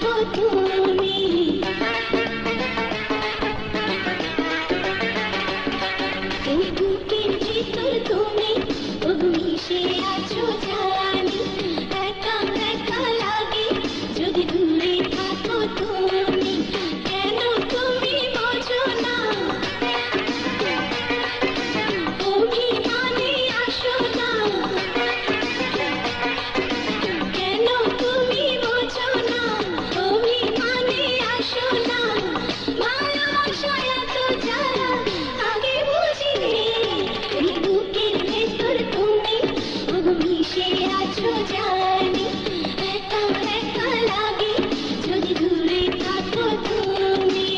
থাকো তুমি। এই বুকের ভিতর তুমি মিশে আছো জানি, একা একা লাগে যদি দূরে থাকো তুমি। কেন তুমি বোঝো না, অভিমানে আসো না। কেন তুমি বোঝো না, অভিমানে আসো না। ভালোবাসা এত জ্বালা আগে বুঝিনি। এই বুকের ভেতর তুমি মিশে আছো জানি, একা একা লাগে যদি দূরে থাকো তুমি।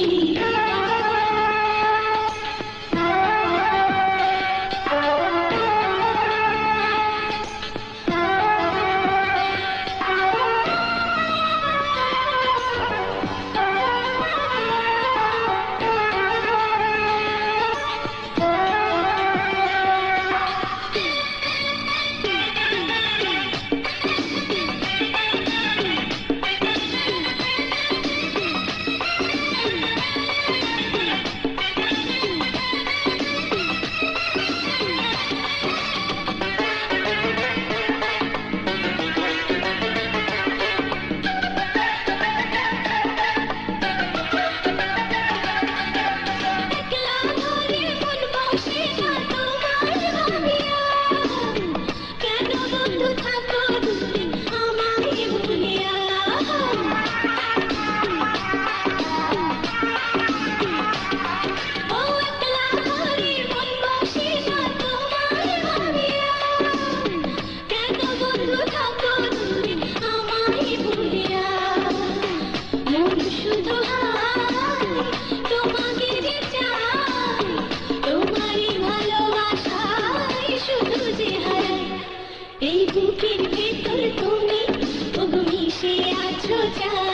এই বুকের ভেতর তুমি মিশে আছো জানি।